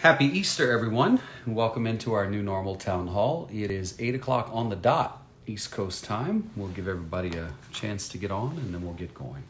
Happy Easter, everyone, and welcome into our new normal town hall. It is 8 o'clock on the dot, East Coast time. We'll give everybody a chance to get on, and then we'll get going.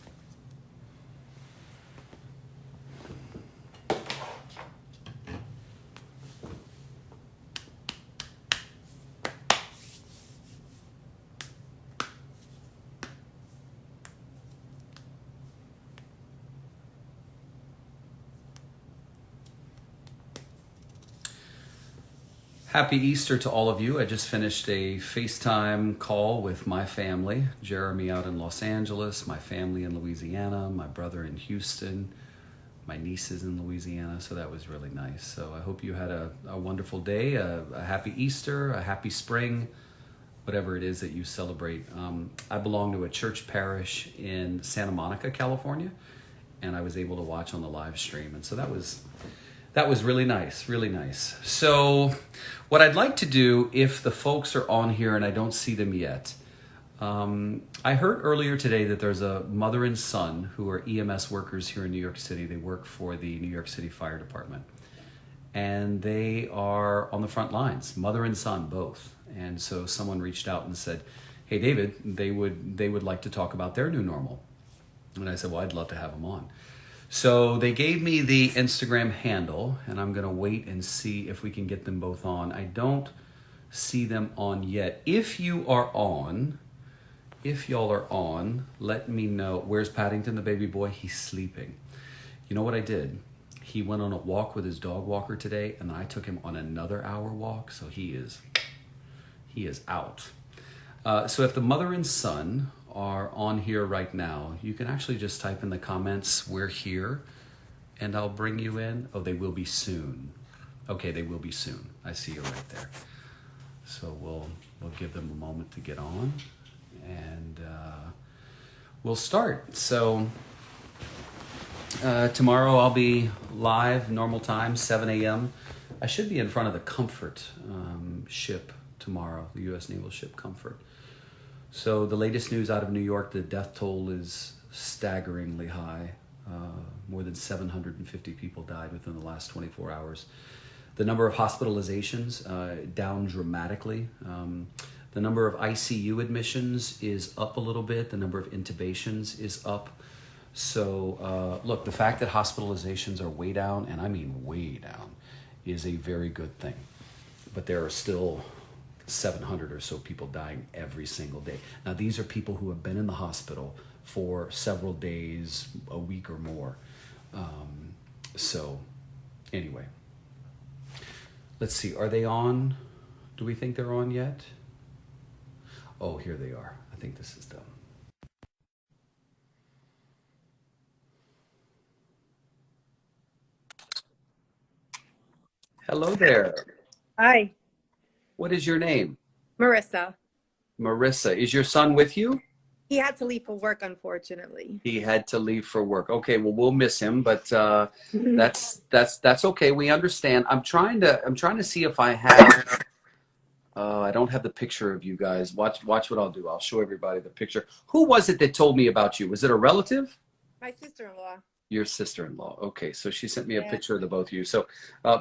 Happy Easter to all of you. I just finished a FaceTime call with my family, Jeremy out in Los Angeles, my family in Louisiana, my brother in Houston, my nieces in Louisiana, so that was really nice. So I hope you had a wonderful day, a happy Easter, a happy spring, whatever it is that you celebrate. I belong to a church parish in Santa Monica, California, and I was able to watch on the live stream, and so that was really nice, really nice. So what I'd like to do, if the folks are on here and I don't see them yet, I heard earlier today that there's a mother and son who are EMS workers here in New York City. They work for the New York City Fire Department. And they are on the front lines, mother and son both. And so someone reached out and said, hey, David, they would like to talk about their new normal. And I said, well, I'd love to have them on. So they gave me the Instagram handle, and I'm going to wait and see if we can get them both on. I don't see them on yet. If y'all are on, let me know. Where's Paddington, the baby boy? He's sleeping. You know what I did? He went on a walk with his dog walker today, and I took him on another hour walk, so he is out. So if the mother and son are on here right now, you can actually just type in the comments, we're here, and I'll bring you in. Oh, they will be soon. Okay, they will be soon. I see you right there. So we'll give them a moment to get on, and we'll start. So tomorrow I'll be live, normal time, 7 a.m. I should be in front of the Comfort ship tomorrow, the U.S. Naval ship Comfort. So the latest news out of New York, the death toll is staggeringly high. More than 750 people died within the last 24 hours. The number of hospitalizations down dramatically. The number of ICU admissions is up a little bit. The number of intubations is up. So look, the fact that hospitalizations are way down, and I mean way down, is a very good thing. But there are still 700 or so people dying every single day. Now, these are people who have been in the hospital for several days, a week or more. So anyway, let's see. Are they on? Do we think they're on yet? Oh, here they are. I think this is them. Hello there. Hi, What is your name? Marissa. Marissa. Is your son with you? He had to leave for work, unfortunately. He had to leave for work. Okay, well, we'll miss him, but that's okay. We understand. I'm trying to see if I have. I don't have the picture of you guys. Watch what I'll do. I'll show everybody the picture. Who was it that told me about you? Was it a relative? My sister-in-law. Your sister-in-law. Okay, so she sent me a Yeah. picture of the both of you. So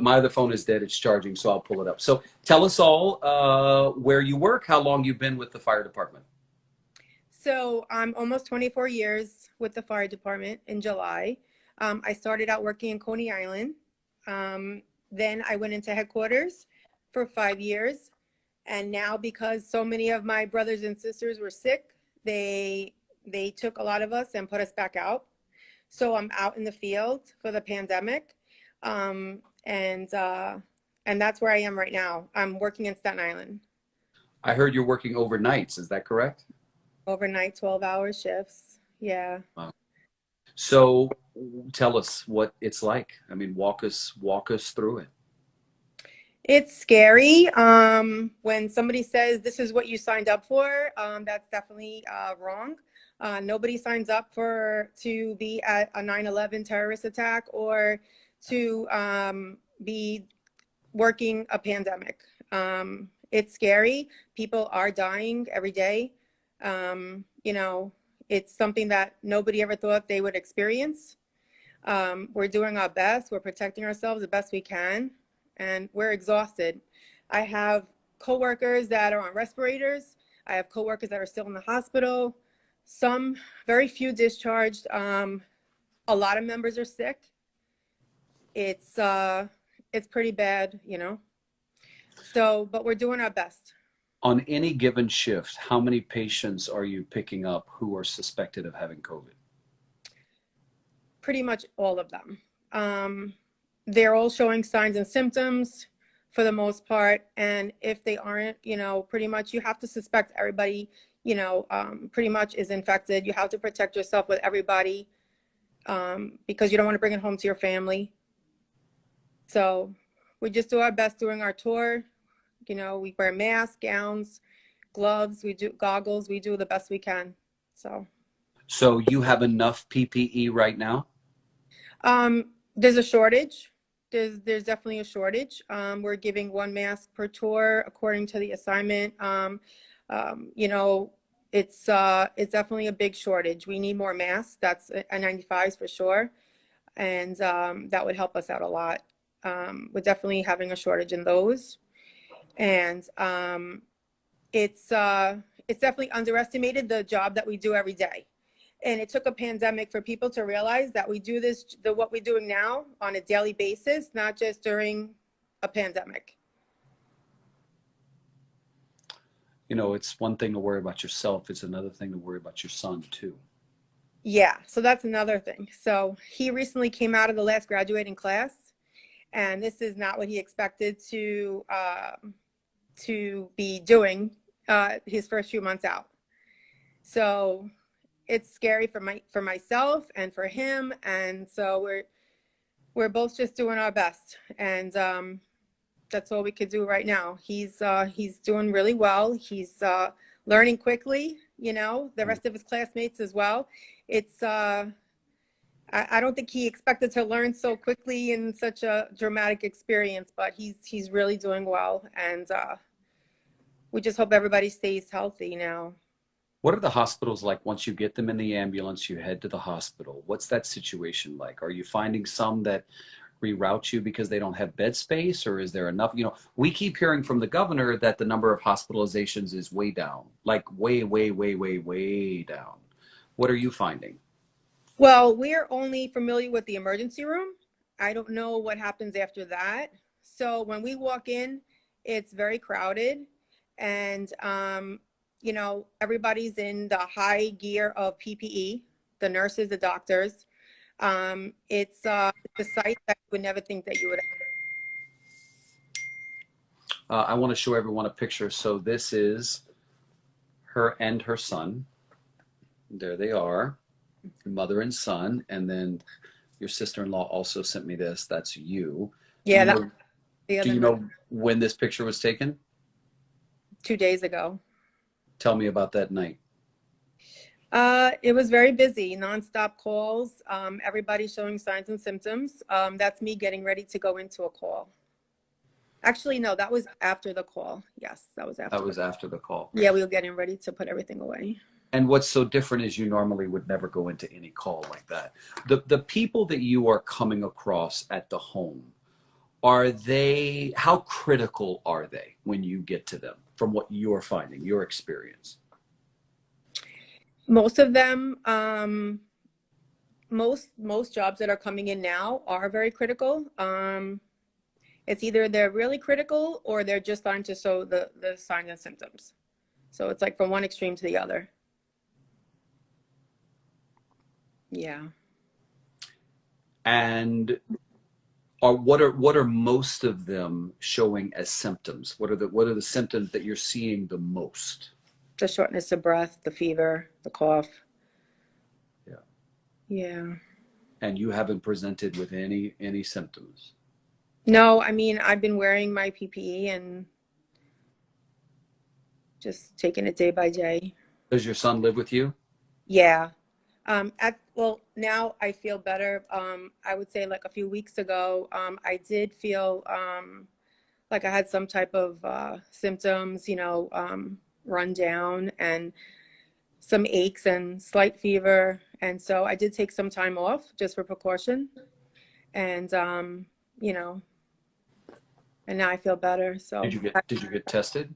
my other phone is dead. It's charging, so I'll pull it up. So tell us all where you work, how long you've been with the fire department. So I'm almost 24 years with the fire department in July. I started out working in Coney Island. Then I went into headquarters for 5 years. And now, because so many of my brothers and sisters were sick, they took a lot of us and put us back out. So I'm out in the field for the pandemic. And that's where I am right now. I'm working in Staten Island. I heard you're working overnights. Is that correct? Overnight, 12-hour shifts. Yeah. Wow. So tell us what it's like. I mean, walk us through it. It's scary. When somebody says this is what you signed up for, that's definitely wrong. Nobody signs up to be at a 9/11 terrorist attack or to be working a pandemic. It's scary. People are dying every day. It's something that nobody ever thought they would experience. We're doing our best. We're protecting ourselves the best we can. and we're exhausted. I have coworkers that are on respirators. I have coworkers that are still in the hospital. Some, very few discharged. A lot of members are sick. It's pretty bad, you know. So, but we're doing our best. On any given shift, how many patients are you picking up who are suspected of having COVID? Pretty much all of them. They're all showing signs and symptoms for the most part. And if they aren't, you know, pretty much you have to suspect everybody, you know, pretty much is infected. You have to protect yourself with everybody because you don't want to bring it home to your family. So we just do our best during our tour. You know, we wear masks, gowns, gloves, we do goggles, we do the best we can. So you have enough PPE right now? There's a shortage. There's definitely a shortage. We're giving 1 mask per tour according to the assignment. You know, it's definitely a big shortage. We need more masks. That's N95s for sure. And that would help us out a lot. We're definitely having a shortage in those. And it's definitely underestimated the job that we do every day. And it took a pandemic for people to realize that we do what we're doing now on a daily basis, not just during a pandemic. You know, it's one thing to worry about yourself. It's another thing to worry about your son too. Yeah, so that's another thing. So he recently came out of the last graduating class, and this is not what he expected to be doing his first few months out. So it's scary for myself and for him, and so we're both just doing our best, and that's all we could do right now. He's doing really well. He's learning quickly, you know, the rest of his classmates as well. It's I don't think he expected to learn so quickly in such a dramatic experience, but he's really doing well, and we just hope everybody stays healthy now. What are the hospitals like once you get them in the ambulance, you head to the hospital? What's that situation like? Are you finding some that reroute you because they don't have bed space, or is there enough? You know, we keep hearing from the governor that the number of hospitalizations is way down, like way, way, way, way, way down. What are you finding? Well, we're only familiar with the emergency room. I don't know what happens after that. So when we walk in, it's very crowded, and you know, everybody's in the high gear of PPE, the nurses, the doctors. It's a site that you would never think that you would. I want to show everyone a picture. So this is her and her son. There they are, mother and son. And then your sister-in-law also sent me this. That's you. Yeah, that was the Do other you night, know when this picture was taken? 2 days ago. Tell me about that night. It was very busy, nonstop calls, everybody showing signs and symptoms. That's me getting ready to go into a call. Actually, no, that was after the call. Yes, that was after. That was after the call. Yeah, we were getting ready to put everything away. And what's so different is you normally would never go into any call like that. The people that you are coming across at the home, how critical are they when you get to them from what you're finding, your experience? Most of them, most jobs that are coming in now are very critical. It's either they're really critical or they're just starting to show the signs and symptoms. So it's like from one extreme to the other. Yeah. And what are most of them showing as symptoms? What are the symptoms that you're seeing the most? The shortness of breath, the fever, the cough. Yeah. Yeah. And you haven't presented with any symptoms? No, I mean, I've been wearing my PPE and just taking it day by day. Does your son live with you? Yeah. Well, now I feel better. I would say like a few weeks ago, I did feel like I had some type of symptoms, you know, run down and some aches and slight fever. And so I did take some time off just for precaution. And, you know, and now I feel better. So Did you get tested?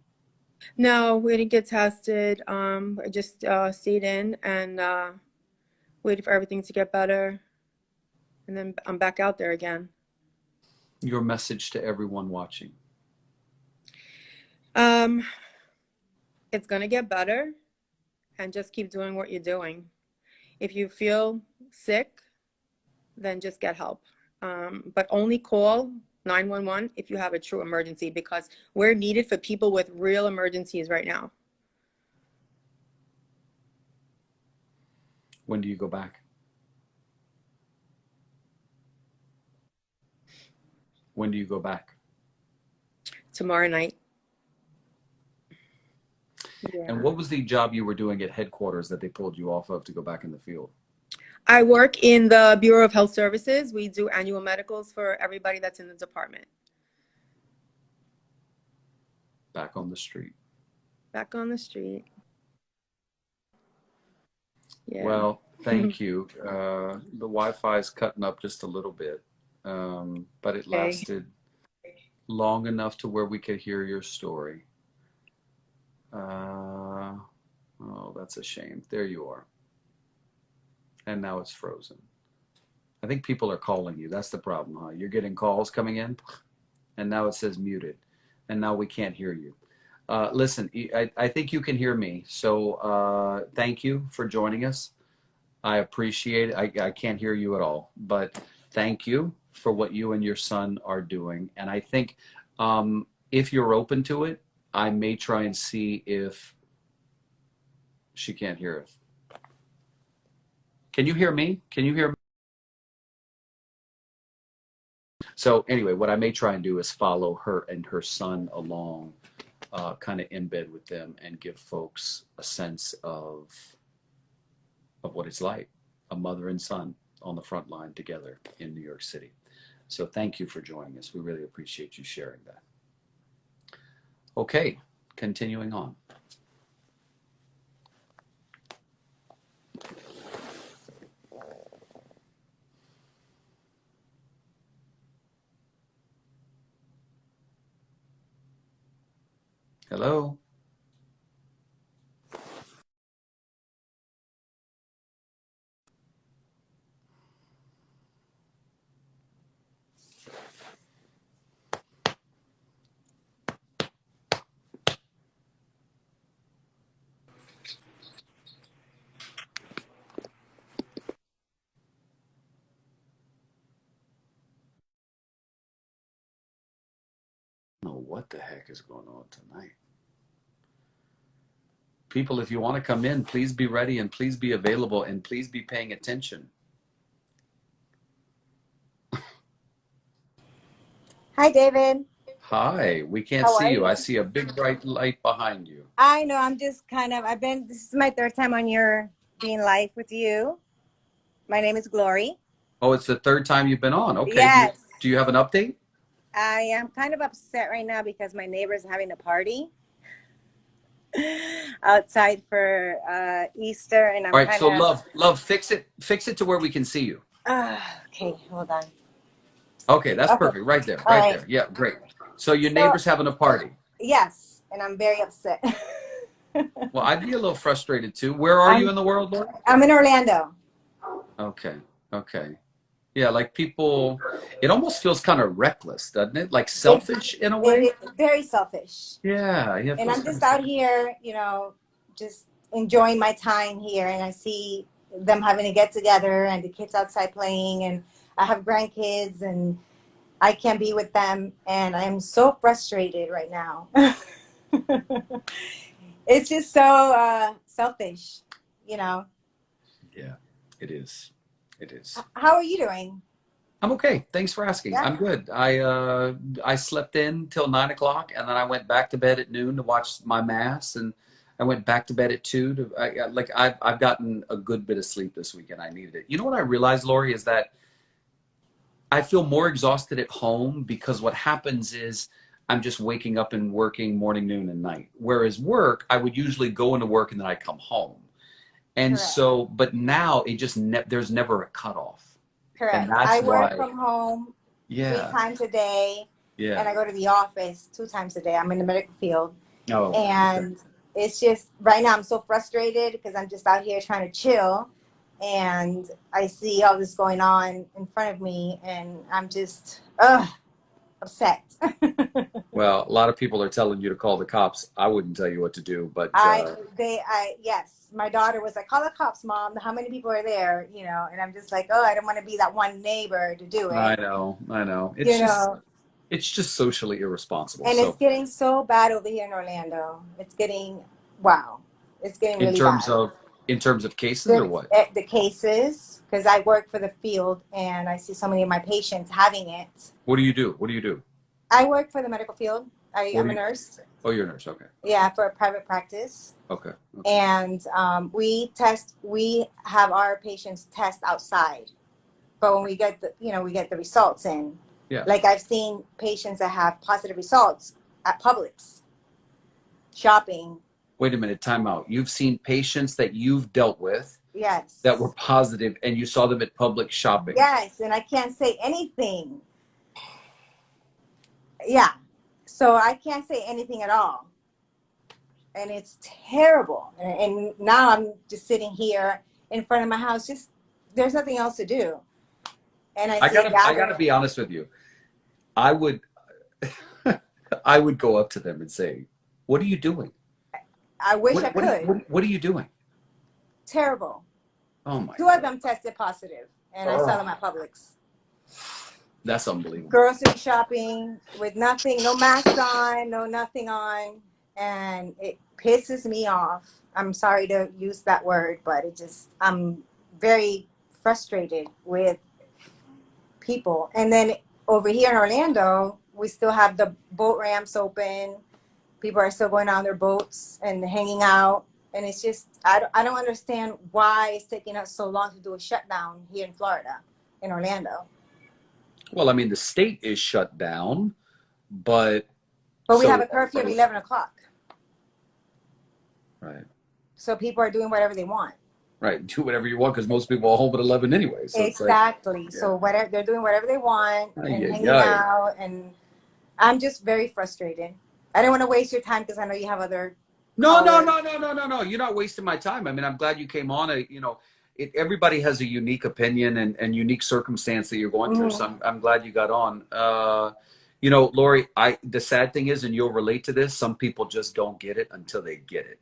no, we didn't get tested. I just stayed in and waited for everything to get better, and then I'm back out there again. Your message to everyone watching. Um, it's gonna get better, and just keep doing what you're doing. If you feel sick, then just get help. But only call 911 if you have a true emergency, because we're needed for people with real emergencies right now. When do you go back? When do you go back? Tomorrow night. And Yeah. what was the job you were doing at headquarters that they pulled you off of to go back in the field? I work in the Bureau of Health Services. We do annual medicals for everybody that's in the department. Back on the street. Back on the street. Yeah. Well, thank you. The Wi-Fi is cutting up just a little bit, but it Okay. lasted long enough to where we could hear your story. Oh, that's a shame. There you are. And now it's frozen. I think people are calling you. That's the problem, huh? You're getting calls coming in, and now it says muted, and now we can't hear you. Listen, I think you can hear me. So thank you for joining us. I appreciate it. I can't hear you at all, but thank you for what you and your son are doing. And I think if you're open to it, I may try and see if she can't hear us. Can you hear me? Can you hear me? So anyway, what I may try and do is follow her and her son along, kind of in bed with them, and give folks a sense of what it's like, a mother and son on the front line together in New York City. So thank you for joining us. We really appreciate you sharing that. Okay, continuing on. Hello? I don't know what the heck is going on tonight. People, if you want to come in, please be ready and please be available and please be paying attention. Hi, David. Hi, we can't How see are you. you? I see a big bright light behind you. I know I'm just this is my third time on your being live with you. My name is Glory. Oh, it's the third time you've been on. Okay. Yes. Do you have an update? I am kind of upset right now because my neighbor's having a party outside for Easter, and I'm All right. kind So of. love, fix it to where we can see you. Okay, hold on. Okay, that's Okay, perfect. Right there, all right right. there. Yeah, great. So your So neighbor's having a party. yes, and I'm very upset. Well, I'd be a little frustrated too. Where are you I'm in the world, Lord? I'm in Orlando. Okay, okay. Yeah, like people, it almost feels kind of reckless, doesn't it? Like It selfish in a it way. is very selfish. Yeah, it And feels I'm kind just of out selfish. here, just enjoying my time here. And I see them having to get together and the kids outside playing. And I have grandkids and I can't be with them. And I'm so frustrated right now. It's just so selfish, you know. Yeah, it is. It is. How are you doing? I'm okay. Thanks for asking. Yeah. I'm good. I slept in till 9 o'clock, and then I went back to bed at noon to watch my mass, and I went back to bed at 2 to I've gotten a good bit of sleep this weekend. I needed it. You know what I realized, Lori, is that I feel more exhausted at home because what happens is I'm just waking up and working morning, noon, and night. Whereas work, I would usually go into work and then I come home. And Correct. so, but now it just there's never a cutoff, and Correct. that's I work why. from home three Yeah. times a day. Yeah. and I go to the office 2 times a day. I'm in the medical field. Oh. And it's just, right now I'm so frustrated because I'm just out here trying to chill. And I see all this going on in front of me, and I'm just, upset. Well, a lot of people are telling you to call the cops. I wouldn't tell you what to do, but Yes, my daughter was like, call the cops, Mom. How many people are there? You know, and I'm just like, oh, I don't want to be that one neighbor to do it. I know. You know, It's just socially irresponsible. and it's So getting so bad over here in Orlando. It's getting, wow, it's getting in really terms bad. of cases or what? The cases, because I work for the field and I see so many of my patients having it. What do you do? What do you do? I work for the medical field. What I'm do a you- nurse. Oh, you're a nurse. Okay. Yeah, for a private practice. Okay. And we have our patients test outside. But when we get we get the results in. Yeah. Like I've seen patients that have positive results at Publix, shopping. Wait a minute. Time out. You've seen patients that you've dealt with Yes. that were positive, and you saw them at Publix shopping. Yes, and I can't say anything. Yeah. So I can't say anything at all. And it's terrible. And now I'm just sitting here in front of my house. Just there's nothing else to do. And I gotta be honest with you. I would I would go up to them and say, "What are you doing? I wish I could. What are you doing?" Terrible. Oh my! 2 of them tested positive, and I saw them at Publix. That's unbelievable. Grocery shopping with nothing, no mask on, no nothing on, and it pisses me off. I'm sorry to use that word, but I'm very frustrated with people. And then over here in Orlando, we still have the boat ramps open. People are still going on their boats and hanging out. And it's just, I don't understand why it's taking us so long to do a shutdown here in Florida, in Orlando. Well, I mean, the state is shut down, but we have a curfew of 11 o'clock. Right. So people are doing whatever they want. Right. Do whatever you want because most people are home at 11 anyway. So exactly. So they're doing whatever they want and hanging out. And I'm just very frustrated. I don't want to waste your time because I know you have other. No. You're not wasting my time. I mean, I'm glad you came on. Everybody has a unique opinion and unique circumstance that you're going through. So I'm glad you got on. Lori, the sad thing is, and you'll relate to this, some people just don't get it until they get it.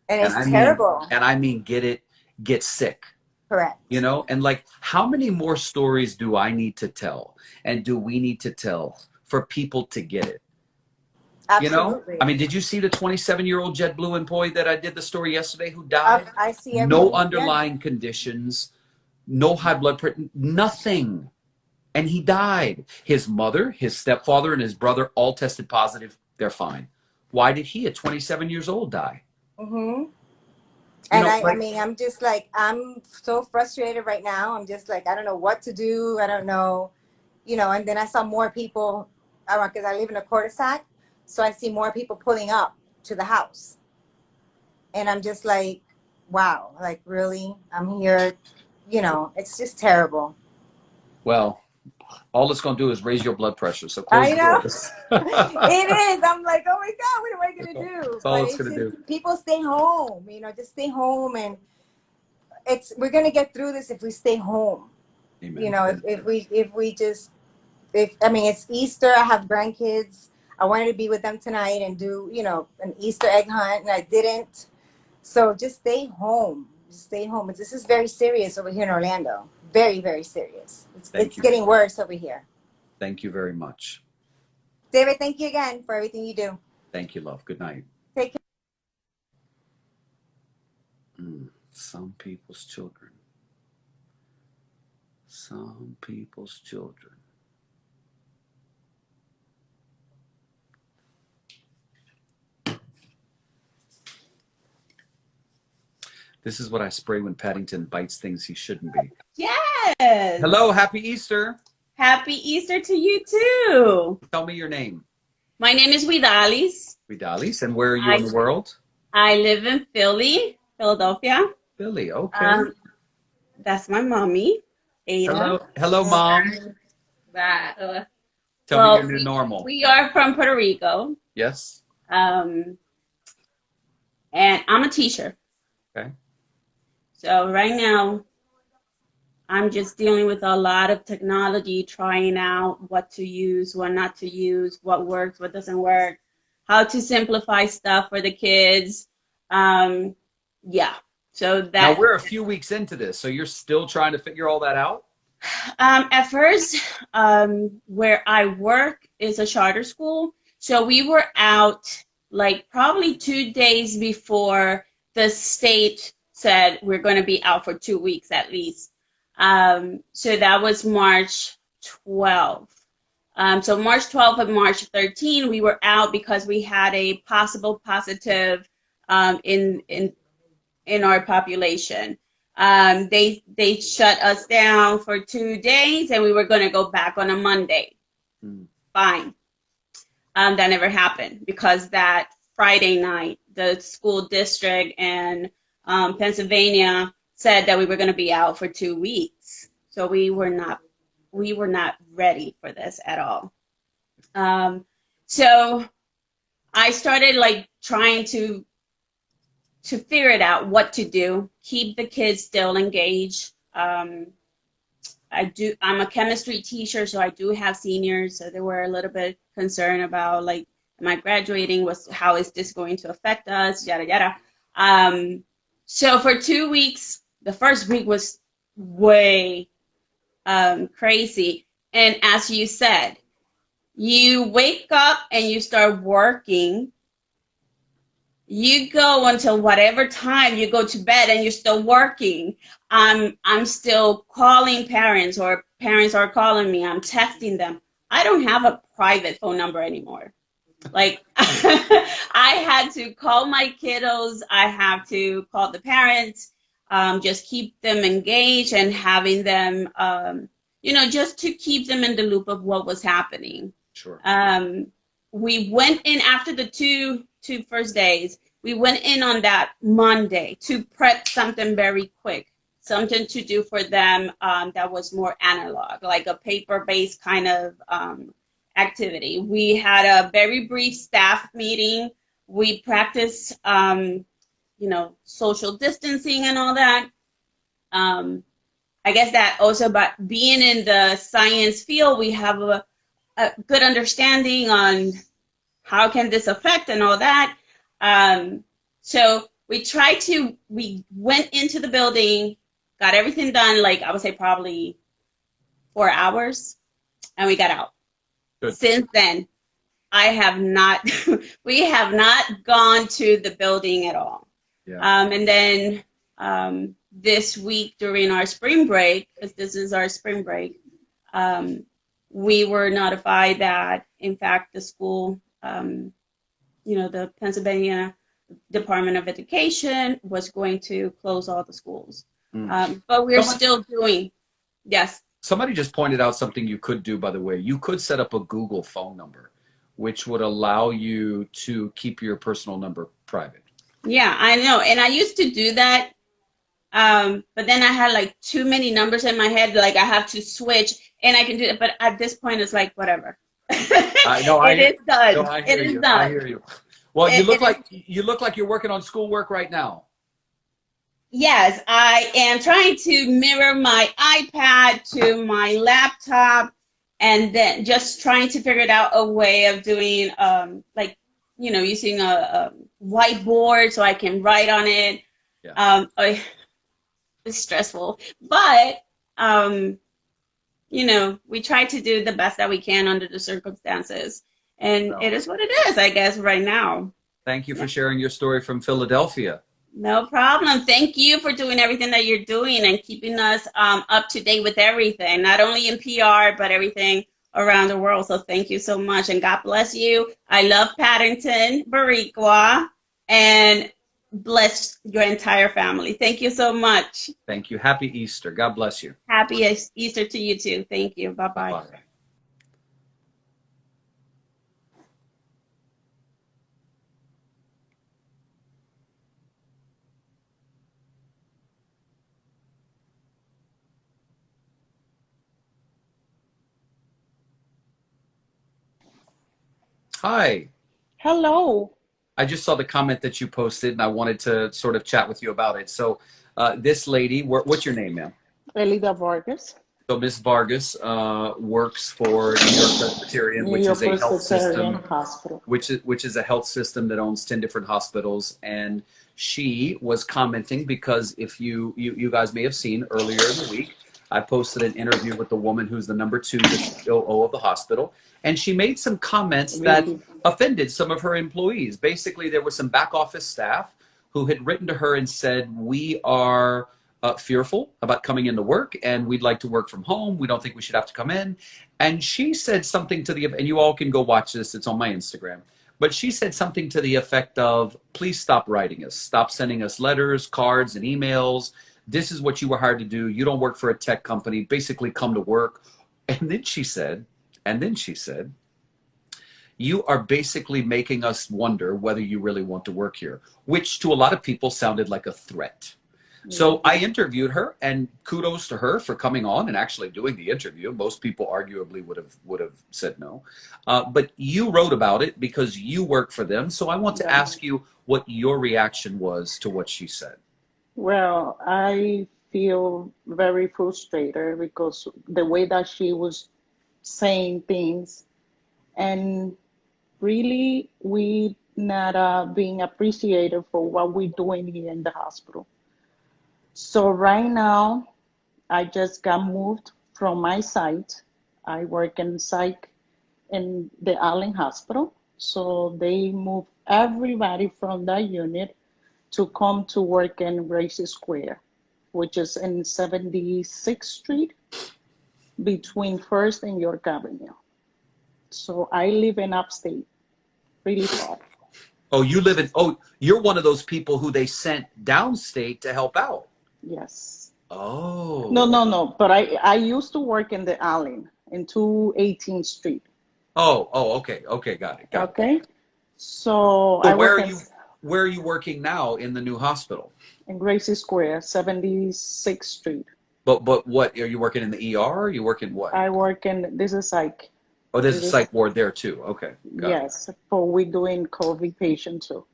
And it's terrible. I mean, get sick. Correct. And like, how many more stories do I need to tell? And do we need to tell for people to get it? Absolutely. I mean, did you see the 27-year-old JetBlue employee that I did the story yesterday who died? I see everything. No underlying conditions, no high blood pressure, nothing. And he died. His mother, his stepfather, and his brother all tested positive. They're fine. Why did he, at 27 years old, die? Mm-hmm. And I mean, I'm just like, I'm so frustrated right now. I'm just like, I don't know what to do. I don't know, and then I saw more people, because I live in a cul-de-sac. So I see more people pulling up to the house. And I'm just like, wow, like really? I'm here, it's just terrible. Well, all it's going to do is raise your blood pressure. So close I know. the doors. It is. I'm like, oh my God, what am I going to do? That's all it's going to do. People stay home, just stay home. And we're going to get through this if we stay home. Amen. It's Easter. I have grandkids. I wanted to be with them tonight and do, an Easter egg hunt, and I didn't. So just stay home. Just stay home. This is very serious over here in Orlando. Very, very serious. It's getting worse over here. Thank you very much. David, thank you again for everything you do. Thank you, love. Good night. Take care. Some people's children. Some people's children. This is what I spray when Paddington bites things he shouldn't be. Yes. Hello, happy Easter. Happy Easter to you too. Tell me your name. My name is Vidalis. Vidalis, and where are you in the world? I live in Philadelphia. Philly, okay. That's my mommy, Ada. Hello, Mom. Tell me your new normal. we are from Puerto Rico, Yes. and I'm a teacher. Okay. So right now, I'm just dealing with a lot of technology, trying out what to use, what not to use, what works, what doesn't work, how to simplify stuff for the kids. Yeah. So Now that we're a few weeks into this, so you're still trying to figure all that out? at first, where I work is a charter school. So we were out like probably 2 days before the state said we're going to be out for 2 weeks at least. So that was March 12th. So March 12th and March 13th, we were out because we had a possible positive in our population. They shut us down for 2 days, and we were going to go back on a Monday. Fine. That never happened because that Friday night, the school district and Pennsylvania said that we were going to be out for 2 weeks. So we were not ready for this at all. So I started like trying to figure it out what to do, keep the kids still engaged. I'm a chemistry teacher, so I do have seniors, so they were a little bit concerned about like, am I graduating? How is this going to affect us? Yada yada. So for 2 weeks, the first week was way crazy. And as you said, you wake up and you start working. You go until whatever time you go to bed and you're still working. I'm still calling parents, or parents are calling me. I'm texting them. I don't have a private phone number anymore. Like I had to call my kiddos. I have to call the parents, just keep them engaged and having them, just to keep them in the loop of what was happening. Sure. We went in after the two first days. We went in on that Monday to prep something very quick, something to do for them that was more analog, like a paper-based kind of activity. We had a very brief staff meeting. We practiced, social distancing and all that. I guess that also, about being in the science field, we have a good understanding on how can this affect and all that. So we went into the building, got everything done, like I would say probably 4 hours, and we got out. Good. Since then, we have not gone to the building at all. Yeah. And then this week during our spring break, because this is our spring break, we were notified that, in fact, the school, the Pennsylvania Department of Education was going to close all the schools. But we're still doing, yes. Somebody just pointed out something you could do, by the way. You could set up a Google phone number, which would allow you to keep your personal number private. Yeah, I know. And I used to do that. But then I had like too many numbers in my head. Like I have to switch, and I can do it. But at this point, it's like, whatever. I know. It is done. No, I hear It is you. done. I hear you. Well, you look like you're working on schoolwork right now. Yes, I am trying to mirror my iPad to my laptop, and then just trying to figure out a way of doing, using a whiteboard so I can write on it. Yeah. It's stressful, but we try to do the best that we can under the circumstances, and it is what it is, I guess, right now. Thank you for sharing your story from Philadelphia. No problem. Thank you for doing everything that you're doing and keeping us up to date with everything, not only in PR, but everything around the world. So thank you so much, and God bless you. I love Paddington, Boricua, and bless your entire family. Thank you so much. Thank you. Happy Easter. God bless you. Happy Easter to you too. Thank you. Bye-bye. Bye-bye. Hi. Hello, I just saw the comment that you posted and I wanted to sort of chat with you about it. So, this lady, what's your name, ma'am? Elida Vargas, So, Miss Vargas works for New York Presbyterian, New which is York a health Presbyterian system, Hospital. which is a health system that owns 10 different hospitals. And she was commenting because if you guys may have seen earlier in the week, I posted an interview with the woman who's the number two, the COO of the hospital, and she made some comments that VP. offended some of her employees. Basically, there were some back office staff who had written to her and said, "We are fearful about coming into work and we'd like to work from home. We don't think we should have to come in." And she said something to the, and you all can go watch this, it's on my Instagram. But she said something to the effect of, "Please stop writing us. Stop sending us letters, cards, and emails. This is what you were hired to do. You don't work for a tech company. Basically, come to work." And then she said, "You are basically making us wonder whether you really want to work here," which to a lot of people sounded like a threat. So I Mhm. interviewed her, and kudos to her for coming on and actually doing the interview. Most people arguably would have said no, but you wrote about it because you work for them. So I want to Yeah. ask you what your reaction was to what she said. Well, I feel very frustrated because the way that she was saying things, and really we not being appreciated for what we're doing here in the hospital. So right now, I just got moved from my site. I work in psych in the Allen Hospital. So they moved everybody from that unit to come to work in Gracie Square, which is in 76th Street between First and York Avenue. So I live in upstate, really far. Oh, you're one of those people who they sent downstate to help out. Yes. No, Oh, no, no. But I used to work in the Allen in 218th Street. okay, okay, got it, got it. Okay. So So I work in where are you working now in the new hospital? Gracie Square, 76th Street. But what are you working in the ER? Or you working what? I work in, this is like, Oh, there's a it is, psych ward there too. Okay, got it. yes, for we doing COVID patient too.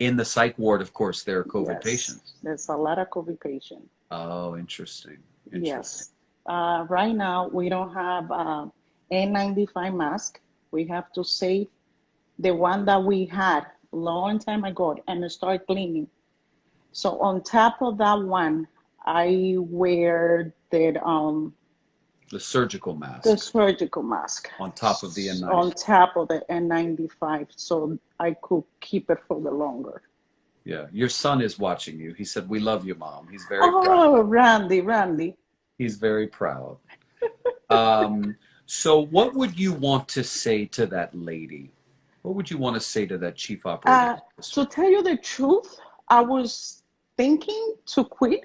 In the psych ward, of course, there are COVID Yes, patients. there's a lot of COVID patient. Oh, interesting. Interesting. Yes. Right now, we don't have N95 mask. We have to save the one that we had long time ago and start cleaning. So on top of that one, I wear The surgical the mask surgical mask on top of the on N95. top of the N95, so I could keep it for the longer. Yeah, your son is watching you. He said, "We love you, Mom." He's very proud. Oh, Randy. He's very proud. Um, so what would you want to say to that lady? What would you want to say to that chief operating Uh, to officer? tell you the truth, I was thinking to quit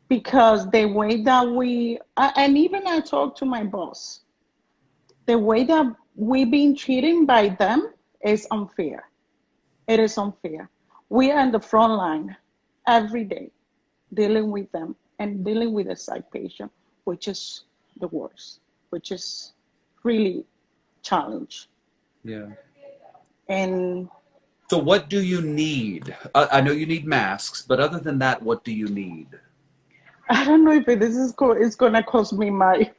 because the way that and even I talked to my boss, the way that we've been treated by them is unfair. It is unfair. We are in the front line every day dealing with them and dealing with a psych patient, which is the worst, which is really challenge. Yeah. And So what do you need? I know you need masks, but other than that, what do you need? I don't know if this is gonna cost me my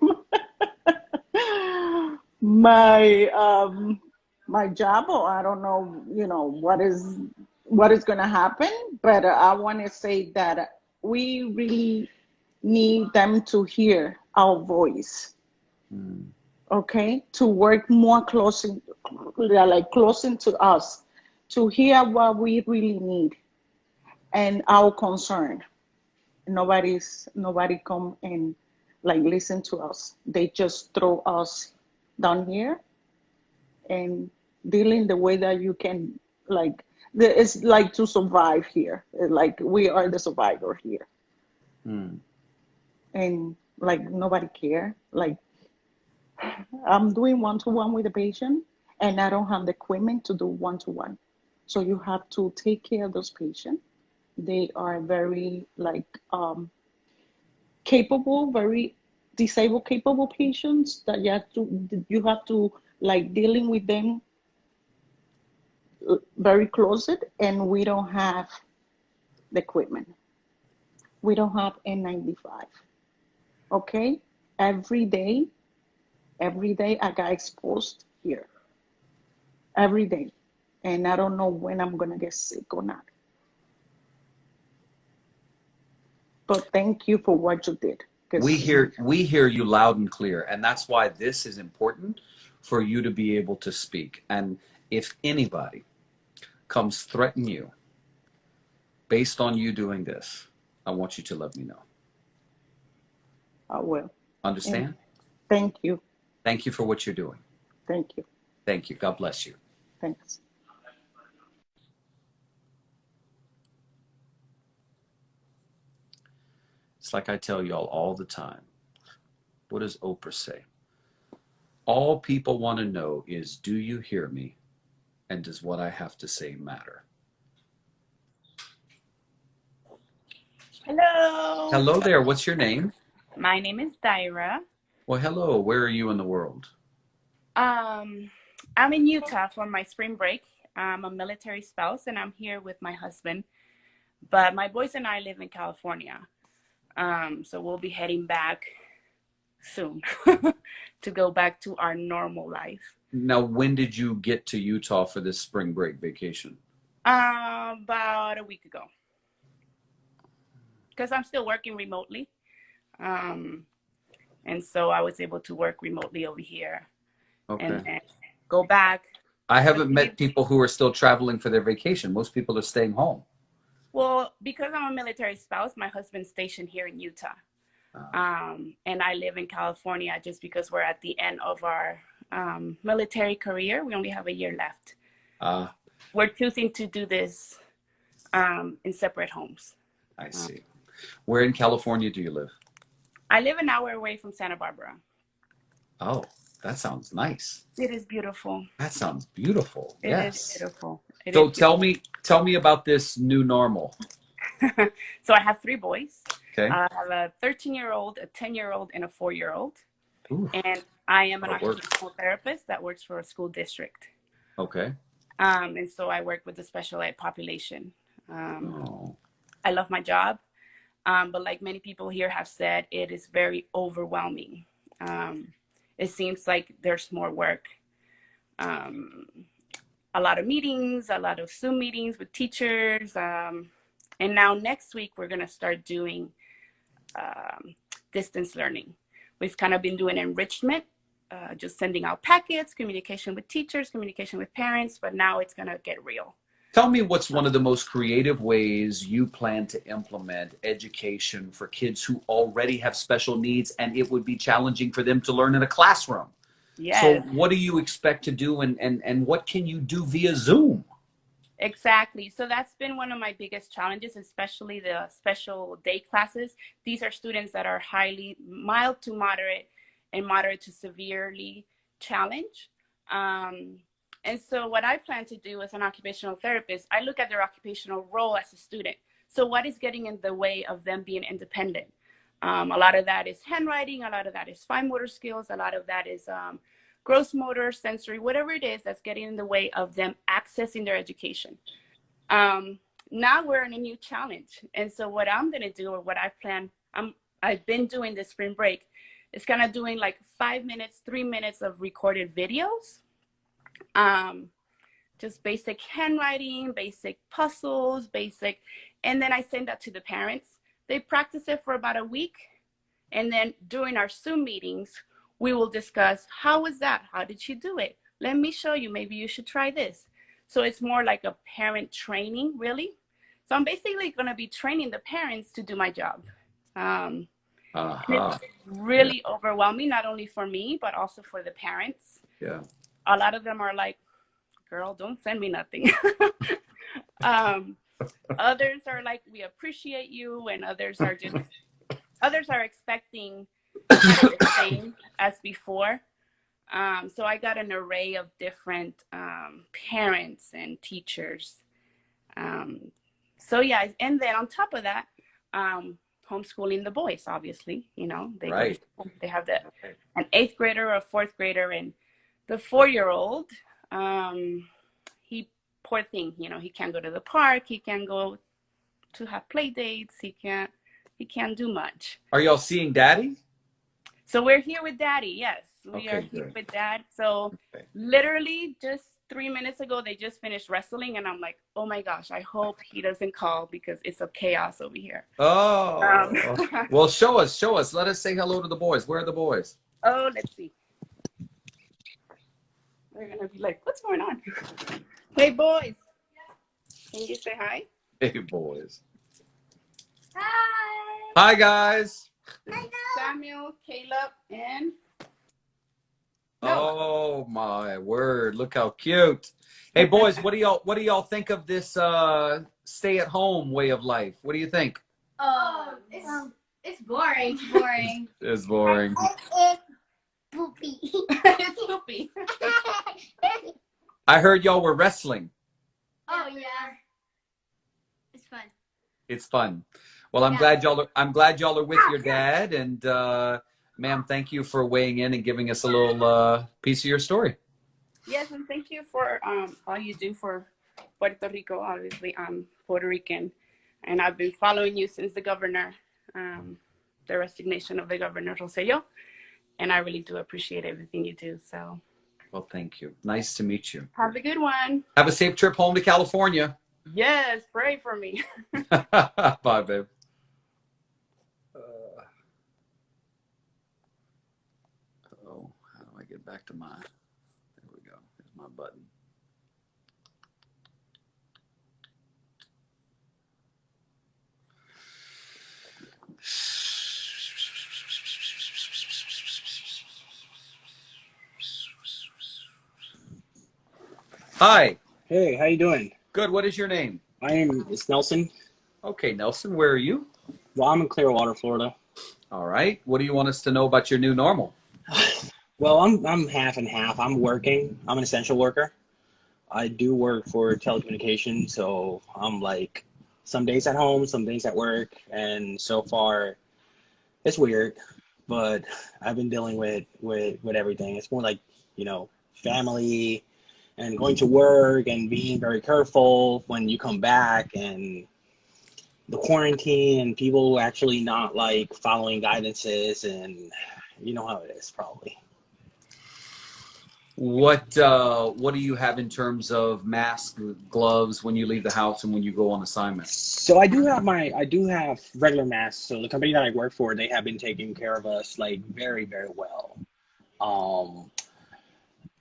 my my job, or I don't know, what is gonna happen. But I want to say that we really need them to hear our voice, Hmm. okay? To work more closely, like close to us, to hear what we really need and our concern. Nobody come and like listen to us. They just throw us down here and dealing the way that you can, like, it's like to survive here. Like we are the survivor here, Hmm. and like nobody care. Like I'm doing one-to-one with the patient, and I don't have the equipment to do one-to-one. So you have to take care of those patients. They are very like capable, very disabled capable patients that you have to like dealing with them very close, and we don't have the equipment. We don't have N95. Okay? Every day I got exposed here. Every day. And I don't know when I'm gonna get sick or not. But thank you for what you did. We hear you loud and clear, and that's why this is important for you to be able to speak. And if anybody comes threaten you based on you doing this, I want you to let me know. I will. Understand? And thank you. Thank you for what you're doing. Thank you. Thank you. God bless you. Thanks. It's like I tell y'all all the time. What does Oprah say? All people want to know is, do you hear me? And does what I have to say matter? Hello. Hello there. What's your name? My name is Daira. Well, hello. Where are you in the world? I'm in Utah for my spring break. I'm a military spouse and I'm here with my husband. But my boys and I live in California. So we'll be heading back soon to go back to our normal life. Now, when did you get to Utah for this spring break vacation? About a week ago. Because I'm still working remotely. And so I was able to work remotely over here. Okay. And then go back. I haven't met people who are still traveling for their vacation. Most people are staying home. Well, because I'm a military spouse, my husband's stationed here in Utah. And I live in California just because we're at the end of our military career. We only have a year left. We're choosing to do this in separate homes. I see. Where in California do you live? I live an hour away from Santa Barbara. Oh, that sounds nice. It is beautiful. That sounds beautiful. It Yes. is beautiful. So tell me about this new normal. So I have 3 boys. Okay. I have a 13-year-old, a 10-year-old, and a 4-year-old. Ooh. And I am an occupational therapist that works for a school district. Okay. And so I work with the special ed population. I love my job. But like many people here have said, it is very overwhelming. It seems like there's more work. A lot of meetings, a lot of Zoom meetings with teachers. And now next week, we're going to start doing distance learning. We've kind of been doing enrichment, just sending out packets, communication with teachers, communication with parents, but now it's going to get real. Tell me what's one of the most creative ways you plan to implement education for kids who already have special needs and it would be challenging for them to learn in a classroom. Yes. So what do you expect to do and what can you do via Zoom? Exactly. So that's been one of my biggest challenges, especially the special day classes. These are students that are highly mild to moderate and moderate to severely challenged. And so what I plan to do as an occupational therapist, I look at their occupational role as a student. So what is getting in the way of them being independent? A lot of that is handwriting. A lot of that is fine motor skills. A lot of that is gross motor, sensory, whatever it is that's getting in the way of them accessing their education. Now we're in a new challenge. And so what I'm going to do, or what I've been doing this spring break, is kind of doing like 5 minutes, 3 minutes of recorded videos. Just basic handwriting, basic puzzles, and then I send that to the parents. They practice it for about a week. And then during our Zoom meetings, we will discuss, how was that? How did she do it? Let me show you, maybe you should try this. So it's more like a parent training, really. So I'm basically going to be training the parents to do my job. It's really overwhelming, not only for me, but also for the parents. Yeah. A lot of them are like, girl, don't send me nothing. Others are like, we appreciate you. And others are expecting kind of the same as before. So I got an array of different parents and teachers. So yeah, and then on top of that, homeschooling the boys, obviously, they right. they have an 8th grader or a 4th grader, and The 4-year-old, he, poor thing, you know, he can't go to the park. He can't go to have play dates. He can't do much. Are y'all seeing Daddy? So we're here with Daddy. Yes, we Okay, are here good. with Dad. So Okay. literally just 3 minutes ago, they just finished wrestling, and I'm like, oh my gosh, I hope he doesn't call because it's a chaos over here. Oh, well, show us. Let us say hello to the boys. Where are the boys? Oh, let's see. They're gonna be like, what's going on? Hey, boys. Can you say hi? Hey, boys. Hi. Hi, guys. Samuel, Caleb, and Oh my word! Look how cute. Hey, boys, what do y'all think of this stay-at-home way of life? What do you think? It's boring. It's boring. It's boring. It's poopy. it's poopy. I heard y'all were wrestling. Oh yeah. It's fun. It's fun. Well, I'm glad y'all are with your dad, and ma'am, thank you for weighing in and giving us a little piece of your story. Yes, and thank you for all you do for Puerto Rico. Obviously, I'm Puerto Rican, and I've been following you since the governor, the resignation of the governor Rosselló, and I really do appreciate everything you do. So, well, thank you. Nice to meet you. have a good one. Have a safe trip home to California. Yes, pray for me. Bye, babe. Oh, how do I get back to my? There we go. Here's my button. Hi. Hey, how you doing? Good. What is your name? It's Nelson. Okay, Nelson. Where are you? Well, I'm in Clearwater, Florida. All right. What do you want us to know about your new normal? Well, I'm half and half. I'm working. I'm an essential worker. I do work for telecommunications, so I'm like some days at home, some days at work, and so far it's weird, but I've been dealing with everything. It's more like, you know, family and going to work and being very careful when you come back, and the quarantine and people actually not like following guidances, and you know how it is probably. What do you have in terms of masks, gloves when you leave the house and when you go on assignment? So I do have regular masks. So the company that I work for, they have been taking care of us like very, very well.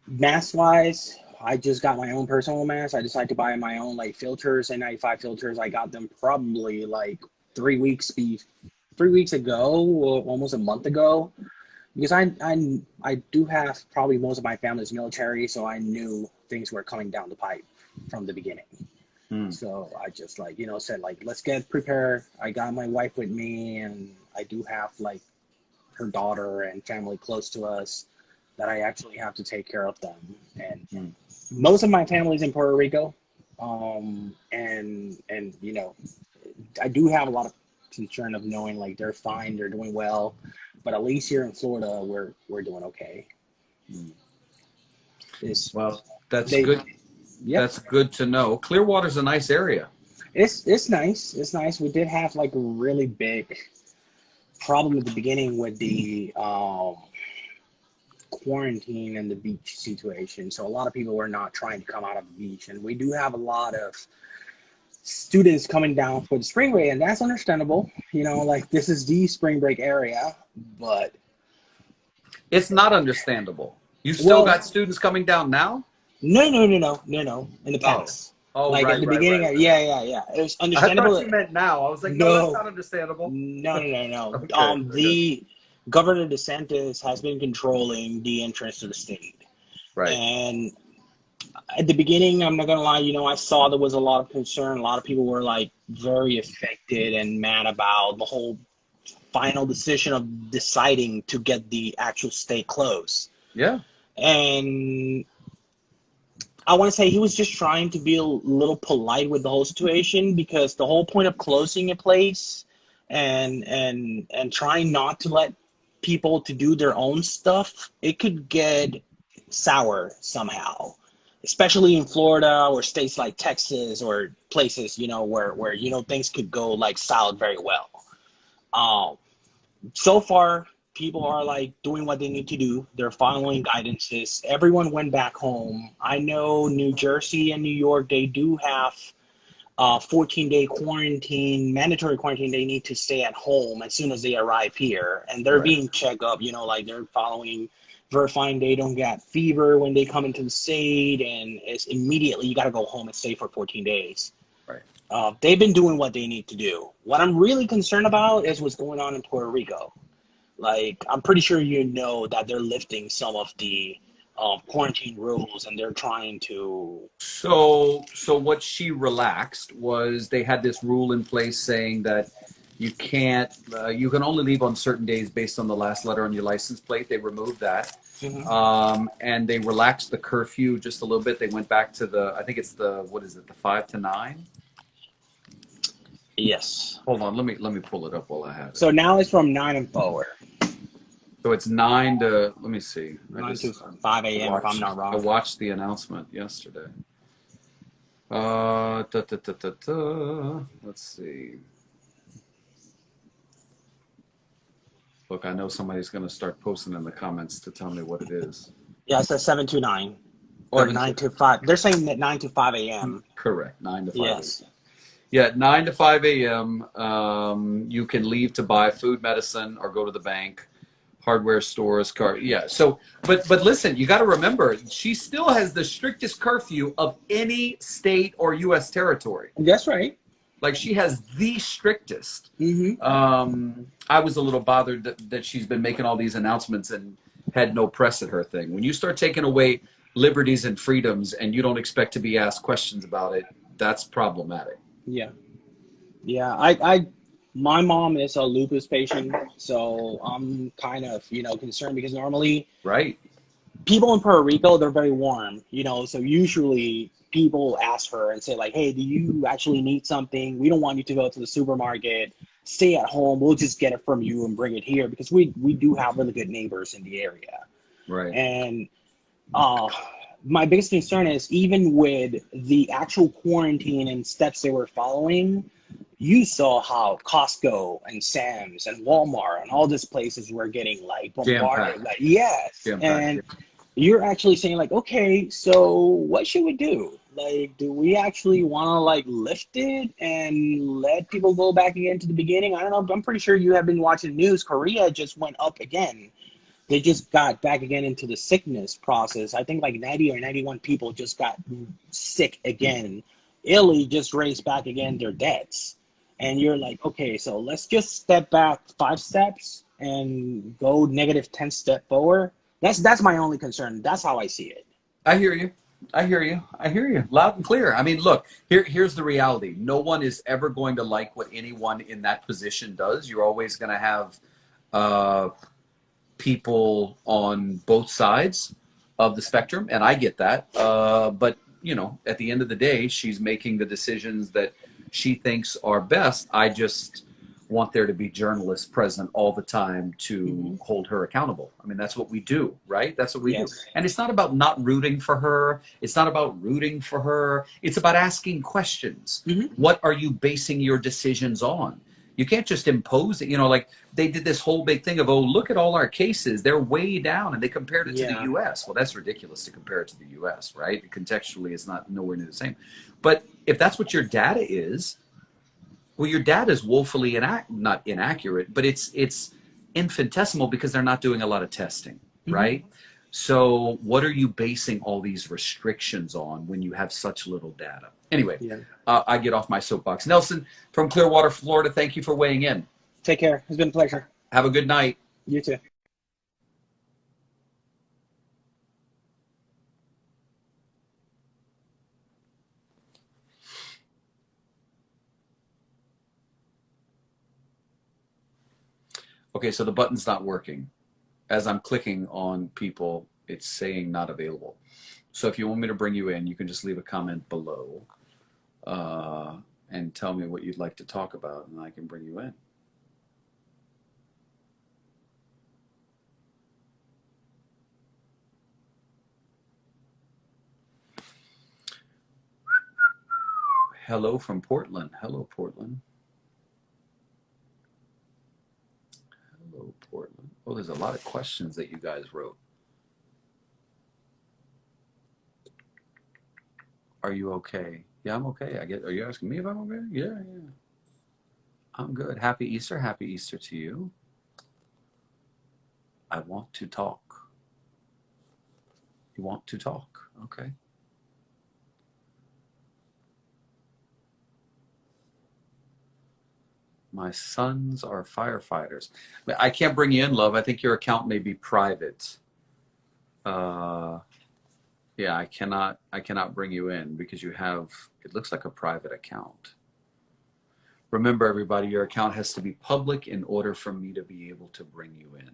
Mask wise, I just got my own personal mask. I decided to buy my own like filters, N95 filters. I got them probably like 3 weeks ago, or almost a month ago. Because I do have probably most of my family's military, so I knew things were coming down the pipe from the beginning. So I just like, you know, said like, let's get prepared. I got my wife with me, and I do have like her daughter and family close to us that I actually have to take care of them. And most of my family's in Puerto Rico. And you know, I do have a lot of concern of knowing like they're fine, they're doing well. But at least here in Florida, we're doing okay. Well, that's good. Yep. That's good to know. Clearwater's a nice area. It's nice. It's nice. We did have like a really big problem at the beginning with the quarantine and the beach situation. So a lot of people were not trying to come out of the beach, and we do have a lot of students coming down for the spring break, and that's understandable. You know, like this is the spring break area, but it's not understandable. You still got students coming down now? No. In the past. Oh, like right, at the right, beginning, right. Yeah. It was understandable. I thought you meant now. I was like, no, that's not understandable. No. Okay, the Governor DeSantis has been controlling the entrance to the state. Right. And at the beginning, I'm not gonna lie, you know, I saw there was a lot of concern. A lot of people were like very affected and mad about the whole final decision of deciding to get the actual state closed. Yeah. And I want to say he was just trying to be a little polite with the whole situation, because the whole point of closing a place and trying not to let people to do their own stuff, it could get sour somehow, especially in Florida or states like Texas or places, where things could go like south very well. Um, so far, people are like doing what they need to do. They're following guidances. Everyone went back home. I know New Jersey and New York, they do have 14-day quarantine, mandatory quarantine. They need to stay at home as soon as they arrive here, and they're Right. being checked up. Like they're verifying they don't get fever when they come into the state, and it's immediately you got to go home and stay for 14 days. Right. They've been doing what they need to do. What I'm really concerned about is what's going on in Puerto Rico. Like, I'm pretty sure that they're lifting some of the quarantine rules, and they're trying to. So what she relaxed was they had this rule in place saying that you can't, you can only leave on certain days based on the last letter on your license plate. They removed that. And they relaxed the curfew just a little bit. They went back to I think it's the 5 to 9? Yes. Hold on, let me pull it up while I have it. So now it's from 9 and forward. So it's 9 to, let me see. 9 to 5 a.m. if I'm not wrong. I watched the announcement yesterday. Let's see. Look, I know somebody's going to start posting in the comments to tell me what it is. Yeah, it says 7 to 9. Or 9 to 5. They're saying that 9 to 5 a.m. Correct, 9 to 5 Yes. a.m. Yeah, 9 to 5 a.m. You can leave to buy food, medicine, or go to the bank, hardware stores, car. Yeah. So, but listen, you got to remember, she still has the strictest curfew of any state or U.S. territory. That's right. Like, she has the strictest. I was a little bothered that she's been making all these announcements and had no press at her thing. When you start taking away liberties and freedoms and you don't expect to be asked questions about it, that's problematic. Yeah. My mom is a lupus patient, so I'm kind of, concerned because normally Right. people in Puerto Rico, they're very warm, so usually people ask her and say like, hey, do you actually need something? We don't want you to go to the supermarket. Stay at home. We'll just get it from you and bring it here, because we do have really good neighbors in the area. Right. And my biggest concern is, even with the actual quarantine and steps they were following, you saw how Costco and Sam's and Walmart and all these places were getting like bombarded. Like, yes. And you're actually saying like, okay, so what should we do? Like, do we actually want to like lift it and let people go back again to the beginning? I don't know. I'm pretty sure you have been watching news. Korea just went up again. They just got back again into the sickness process. I think like 90 or 91 people just got sick again. Italy just raised back again their debts. And you're like, okay, so let's just step back 5 steps and go negative 10 step forward. That's my only concern. That's how I see it. I hear you. Loud and clear. I mean, look, here's the reality. No one is ever going to like what anyone in that position does. You're always going to have people on both sides of the spectrum, and I get that. But, at the end of the day, she's making the decisions that she thinks are best. I just want there to be journalists present all the time to hold her accountable. I mean, that's what we do, right? That's what we do. And it's not about not rooting for her. It's not about rooting for her. It's about asking questions. What are you basing your decisions on? You can't just impose it. Like they did this whole big thing of, oh, look at all our cases. They're way down. And they compared it to the U.S. Well, that's ridiculous to compare it to the U.S., right? Contextually, it's not nowhere near the same. But if that's what your data is, well, your data is woefully not inaccurate, but it's infinitesimal because they're not doing a lot of testing, right? So what are you basing all these restrictions on when you have such little data? Anyway, I get off my soapbox. Nelson from Clearwater, Florida, thank you for weighing in. Take care. It's been a pleasure. Have a good night. You too. Okay, so the button's not working. As I'm clicking on people, it's saying not available. So if you want me to bring you in, you can just leave a comment below and tell me what you'd like to talk about, and I can bring you in. hello from Portland. Hello, Portland. Hello, Portland. Oh, there's a lot of questions that you guys wrote. Are you okay? Yeah, I'm okay. Are you asking me if I'm okay? Yeah, yeah. I'm good. Happy Easter. Happy Easter to you. I want to talk. You want to talk? Okay. My sons are firefighters. I can't bring you in, love. I think your account may be private. Yeah, I cannot bring you in because you have, it looks like a private account. Remember, everybody, your account has to be public in order for me to be able to bring you in.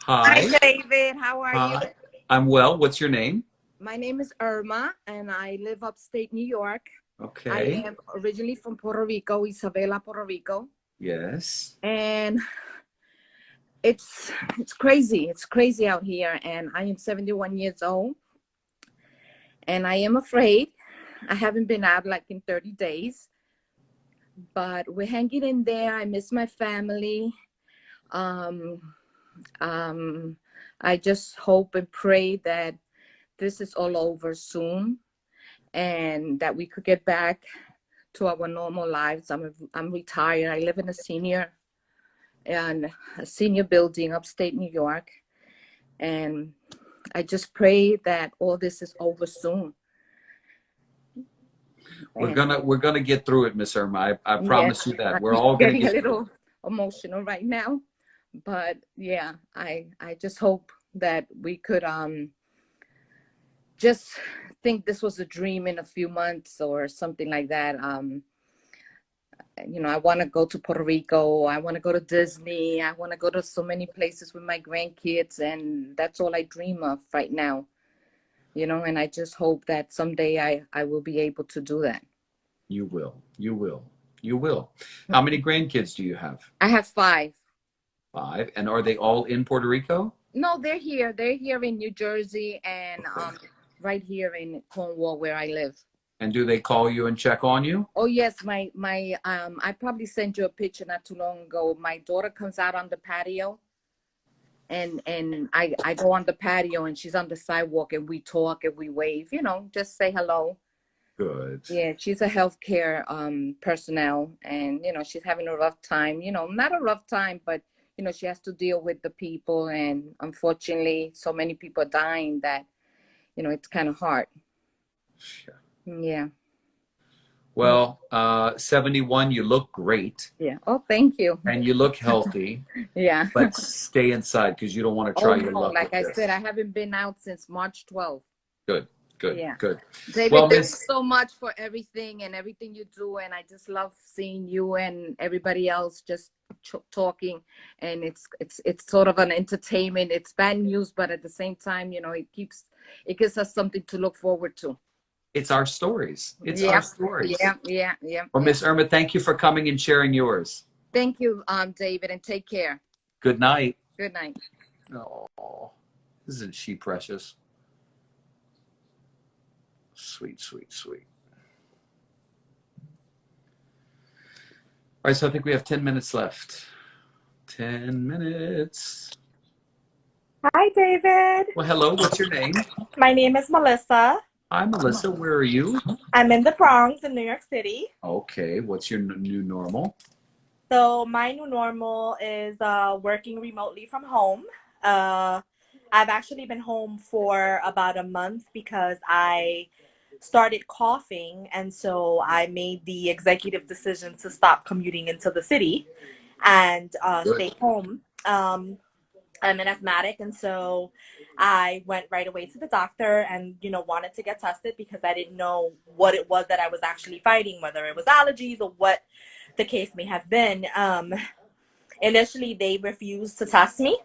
Hi, Hi. David. How are you? Hi. I'm well. What's your name? My name is Irma, and I live upstate New York. I Okay. am originally from Puerto Rico, Isabela, Puerto Rico. Yes. And it's crazy. It's crazy out here. And I am 71 years old. And I am afraid. I haven't been out like in 30 days. But we're hanging in there. I miss my family. I just hope and pray that this is all over soon and that we could get back to our normal lives. I'm retired. I live in a senior building upstate New York, and I just pray that all this is over soon. We're gonna get through it, Miss Irma. I promise you that. We're I'm all gonna getting get a through it. little emotional right now, but yeah, I just hope that we could just think this was a dream in a few months or something like that. I want to go to Puerto Rico. I want to go to Disney. I want to go to so many places with my grandkids, and that's all I dream of right now. And I just hope that someday I will be able to do that. You will. You will. You will. How many grandkids do you have? I have 5. 5. And are they all in Puerto Rico? No, they're here. They're here in New Jersey and right here in Cornwall where I live. And do they call you and check on you? Oh yes, my I probably sent you a picture not too long ago. My daughter comes out on the patio, and I go on the patio and she's on the sidewalk and we talk and we wave. Just say hello. Good. Yeah, she's a healthcare personnel, and she's having a rough time. Not a rough time, but she has to deal with the people, and unfortunately, so many people are dying that it's kind of hard. Yeah. Well, 71, you look great. Yeah. Oh, thank you. And you look healthy. Yeah. But stay inside because you don't want to try your luck. Like I with said, this. I haven't been out since March 12th. Good. Yeah. Good. David, well, thank you so much for everything and everything you do, and I just love seeing you and everybody else just talking, and it's sort of an entertainment. It's bad news, but at the same time, it gives us something to look forward to. It's our stories. It's our stories. Yeah. Well, Miss Irma, thank you for coming and sharing yours. Thank you, David, and take care. Good night. Good night. Oh, isn't she precious? Sweet, sweet, sweet. All right, so I think we have 10 minutes left. 10 minutes. Hi, David. Well, hello. What's your name? My name is Melissa. Hi, Melissa. Where are you? I'm in the Bronx in New York City. Okay. What's your new normal? So my new normal is working remotely from home. I've actually been home for about a month because I started coughing, and so I made the executive decision to stop commuting into the city and stay home. I'm an asthmatic, and so I went right away to the doctor and, wanted to get tested because I didn't know what it was that I was actually fighting, whether it was allergies or what the case may have been. Initially, they refused to test me,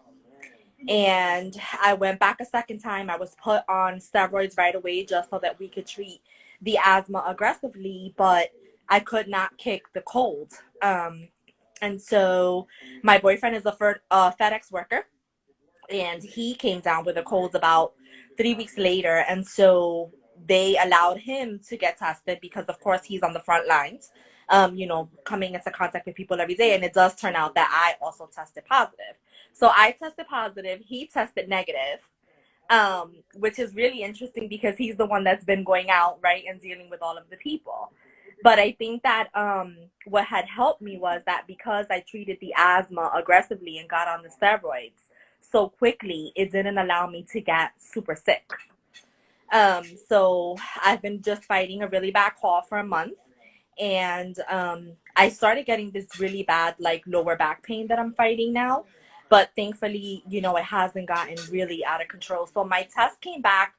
and I went back a second time. I was put on steroids right away just so that we could treat the asthma aggressively, but I could not kick the cold. And so my boyfriend is a FedEx worker, and he came down with a cold about 3 weeks later. And so they allowed him to get tested because, of course, he's on the front lines, coming into contact with people every day. And it does turn out that I also tested positive. So I tested positive, he tested negative, which is really interesting because he's the one that's been going out, right, and dealing with all of the people. But I think that what had helped me was that because I treated the asthma aggressively and got on the steroids so quickly, it didn't allow me to get super sick. So I've been just fighting a really bad cough for a month. And I started getting this really bad, like, lower back pain that I'm fighting now. But thankfully, it hasn't gotten really out of control. So my test came back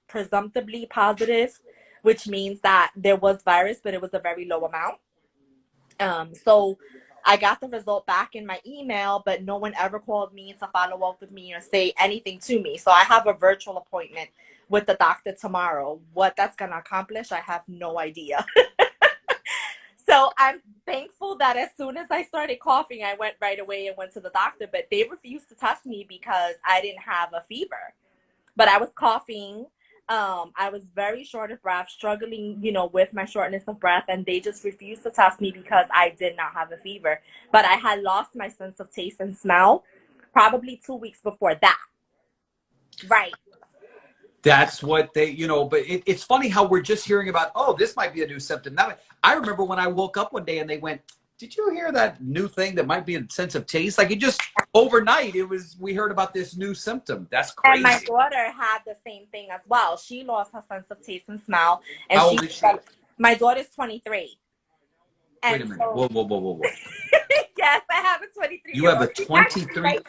presumptively positive, which means that there was virus, but it was a very low amount. So I got the result back in my email, but no one ever called me to follow up with me or say anything to me. So I have a virtual appointment with the doctor tomorrow. What that's going to accomplish, I have no idea. So I'm thankful that as soon as I started coughing, I went right away and went to the doctor, but they refused to test me because I didn't have a fever. But I was coughing. I was very short of breath, struggling, with my shortness of breath, and they just refused to test me because I did not have a fever. But I had lost my sense of taste and smell probably 2 weeks before that. Right. That's what they, but it's funny how we're just hearing about, oh, this might be a new symptom. Now, I remember when I woke up one day and they went, did you hear that new thing that might be a sense of taste? Like, it just overnight, we heard about this new symptom. That's crazy. And my daughter had the same thing as well. She lost her sense of taste and smell. And how old is she? My daughter's 23. And wait a minute. Whoa. Yes, I have a 23. You have a 23.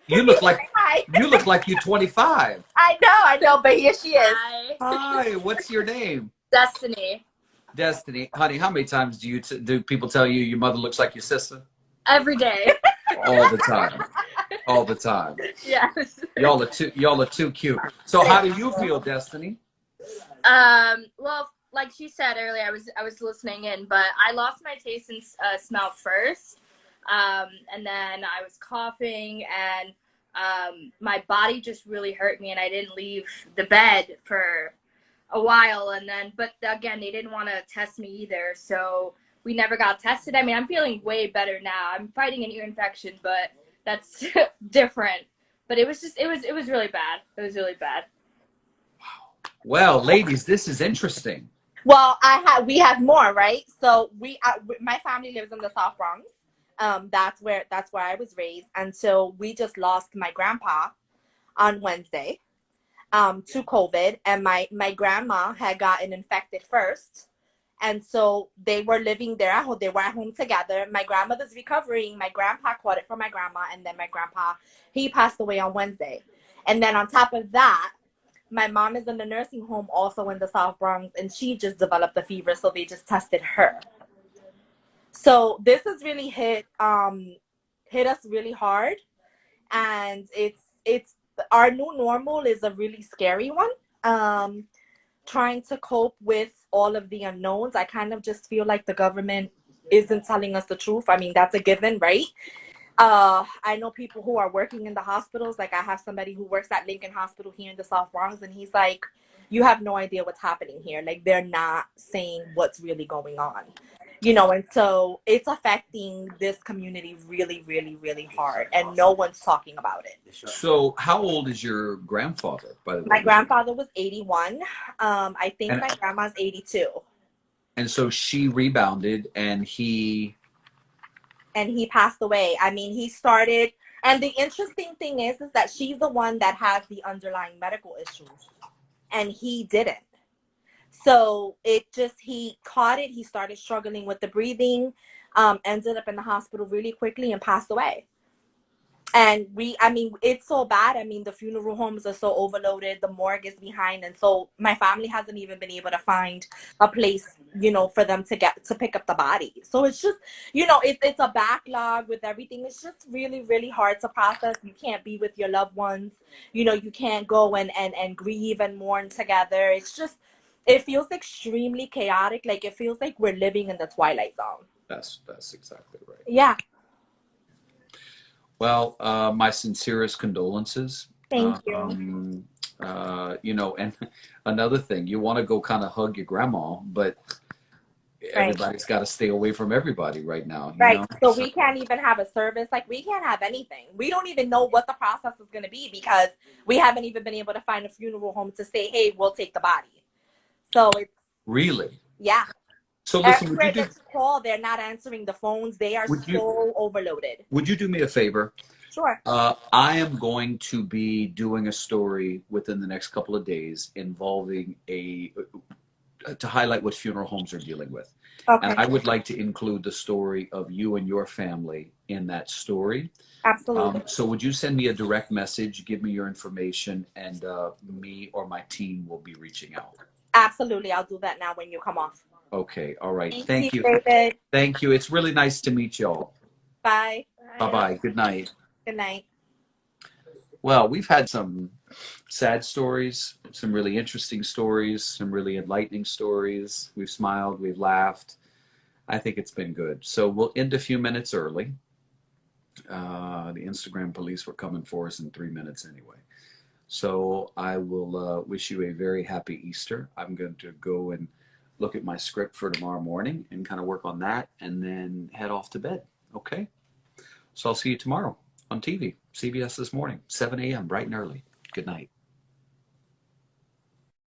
You look like you're 25. I know, but here she is. Hi, what's your name? Destiny. Destiny, honey, how many times do people tell you your mother looks like your sister? Every day. All the time. All the time. Yes. Y'all are too cute. So how do you feel, Destiny? Well, like she said earlier, I was listening in, but I lost my taste and smell first. And then I was coughing and my body just really hurt me and I didn't leave the bed for a while. And then, but again, they didn't want to test me either. So we never got tested. I mean, I'm feeling way better now. I'm fighting an ear infection, but that's different. But it was really bad. It was really bad. Well, ladies, this is interesting. Well, we have more, right? So my family lives in the South Bronx. That's where I was raised. And so we just lost my grandpa on Wednesday to COVID. And my grandma had gotten infected first. And so they were living there at home. They were at home together. My grandmother's recovering. My grandpa caught it from my grandma. And then my grandpa, he passed away on Wednesday. And then on top of that, my mom is in the nursing home also in the South Bronx. And she just developed the fever. So they just tested her. So this has really hit us really hard. And it's our new normal is a really scary one. Trying to cope with all of the unknowns. I kind of just feel like the government isn't telling us the truth. I mean, that's a given, right? I know people who are working in the hospitals. Like I have somebody who works at Lincoln Hospital here in the South Bronx, and he's like, you have no idea what's happening here. Like they're not saying what's really going on. And so it's affecting this community really, really, really hard, and no one's talking about it. So how old is your grandfather, by the way? My grandfather was 81. I think my grandma's 82. And so she rebounded and he passed away. I mean, he started, and the interesting thing is that she's the one that has the underlying medical issues, and he didn't. So he caught it. He started struggling with the breathing, ended up in the hospital really quickly and passed away. And it's so bad. I mean, the funeral homes are so overloaded. The morgue is behind. And so my family hasn't even been able to find a place, for them to pick up the body. So it's just, it's a backlog with everything. It's just really, really hard to process. You can't be with your loved ones. You can't go and grieve and mourn together. It's just, it feels extremely chaotic. Like it feels like we're living in the Twilight Zone. That's exactly right. Yeah. Well, my sincerest condolences Thank you. You know, and another thing, you want to go kind of hug your grandma, but Right. everybody's got to stay away from everybody right now, you Right. know? So we can't even have a service. Like we can't have anything. We don't even know what the process is going to be because we haven't even been able to find a funeral home to say, hey, we'll take the body. So it's, Really? yeah. So listen, Everywhere that you call, they're not answering the phones. They are so overloaded. would you do me a favor? Sure. I am going to be doing a story within the next couple of days involving to highlight what funeral homes are dealing with. Okay. And I would like to include the story of you and your family in that story. Absolutely. So would you send me a direct message, give me your information, and me or my team will be reaching out. Absolutely. I'll do that now when you come off. Okay. All right. Thank Thank you, you. David. Thank you. It's really nice to meet y'all. Bye. Bye-bye. Good night. Good night. Well, we've had some sad stories, some really interesting stories, some really enlightening stories. We've smiled, we've laughed. I think it's been good. So we'll end a few minutes early. The Instagram police were coming for us in 3 minutes anyway. So I will wish you a very happy Easter. I'm going to go and look at my script for tomorrow morning and kind of work on that and then head off to bed. Okay? So I'll see you tomorrow on TV, CBS This Morning, 7 a.m., bright and early. Good night.